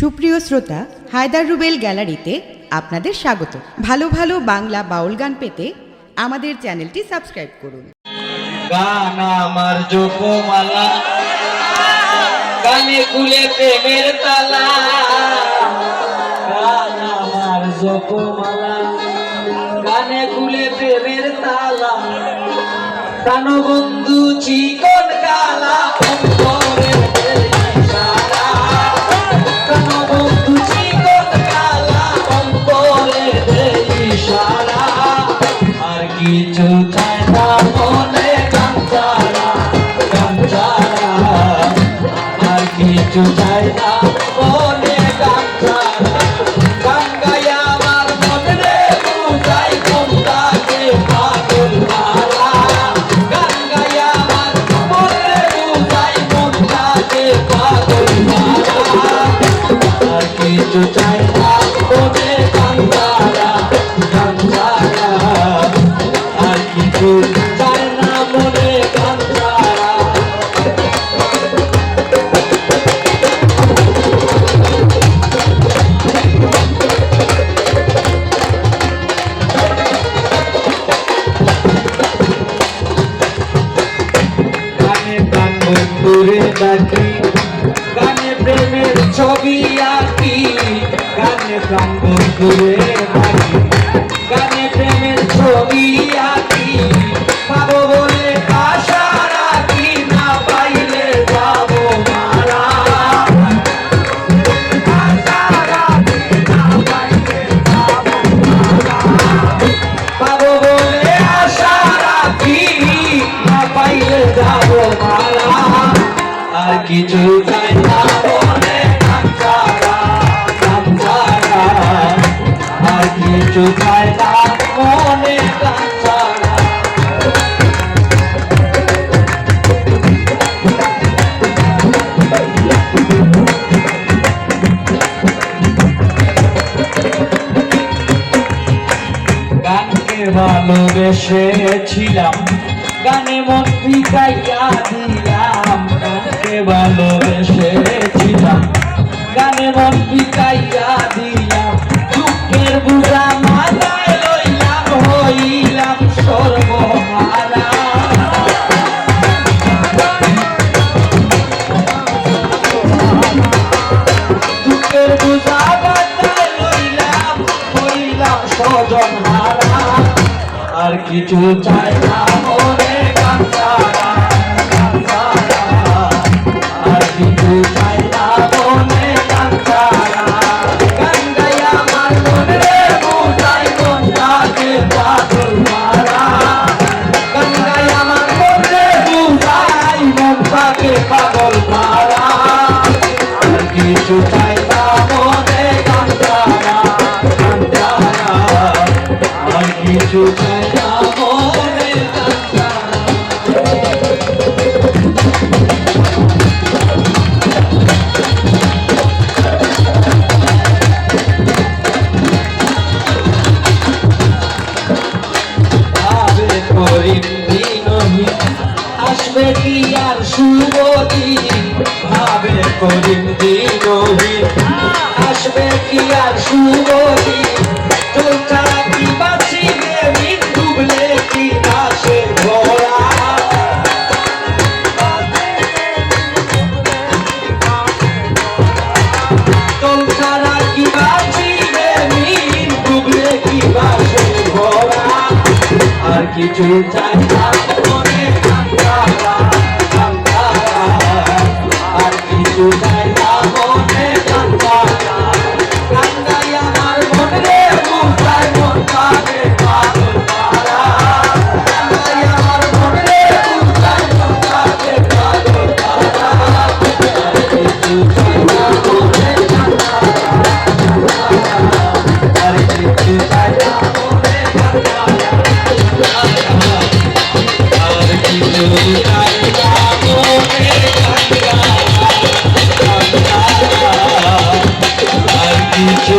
সুপ্রিয় শ্রোতা, হায়দার রুবেল গ্যালারিতে আপনাদের স্বাগত। ভালো ভালো বাংলা বাউল গান পেতে আমাদের চ্যানেলটি সাবস্ক্রাইব করুন। গান আমার জপমালা, গানে খুলে প্রেমের তালা। গান আমার জপমালা, গানে খুলে প্রেমের তালা। প্রাণবন্ধু চিকন কালা অন্তরের ইশারা। প্রাণবন্ধু চিকন কালা অন্তরের ইশারা। আর কিছু চাই না মনে গান ছাড়া, গান ছাড়া। আর কিছু চাই না মনে গান ছাড়া। গান গাইয়া আমার মনে বুঝাই মনটাকে পাগল মারা। গান গাইয়া আমার মনে বুঝাই মনটাকে পাগল মারা। আর কিছু চাই না মনে গান ছাড়া, গান ছাড়া। আর কিছু চাই না মনে গান ছাড়া। গানে প্রাণ বন্ধুরে ডাকি, গানে প্রেমের ছবি আঁকি। গানে প্রাণ বন্ধুরে ডাকি, গানে প্রেমের ছবি আঁকি। পাবো বলে আশা রাখি, না পাইলে যাবো মারা। আশা রাখি, না পাইলে যাবো মারা। পাবো বলে আশা রাখি, না পাইলে যাবো মারা। আর কিছু চাই না মনে গান ছাড়া, গান ছাড়া। আর কিছু চাই না মনে গান ছাড়া। গানকে ভালোবেসেছিলাম, গানে মন বিকাইয়া দিলাম। গানকে ভালোবেসেছিলাম, গানে মন বিকাইয়া দিলাম। দুঃখের বুঝা মাথায় লইলাম, হইলাম সর্বহারা। দুঃখের বুঝা মাথায় লইলাম, হইলাম স্বজন হারা। আর কিছু চাই না মনে গান ছাড়া, গান ছাড়া। আর কিছু চাই না মনে গান ছাড়া। গান গাইয়া আমার মনে বুঝাই মনটাকে পাগল মারা। গান গাইয়া আমার মনে বুঝাই মনটাকে পাগল মারা। আর কিছু চাই না মনে গান ছাড়া, গান ছাড়া। আর কিছু চাই না মনে গান ছাড়া। ভাবে করিম দিনহীন, আসবে কি আর শুভদিন। ভাবে করিম দিনহীন, আসবে কি আর শুভদিন। চোখ ছাড়া কি বাঁচিবে দিন, ডুবলে কি আসে ভরা। চোখ ছাড়া কি বাঁচিবে দিন, ডুবলে কি আসে ভরা। আর কিছু চাই না মনে গান ছাড়া, গান ছাড়া। আর কিছু চাই না মনে গান ছাড়া। গান গাই আমার মনে বুঝাই মনটাকে পাগল মারা। গান গাই আমার মনে বুঝাই মনটাকে পাগল মারা। আর কিছু চাই না মনে গান ছাড়া, গান ছাড়া। আর কিছু চাই না মনে গান ছাড়া। আর কিছু চাই না মনে গান ছাড়া, গান ছাড়া। আর কিছু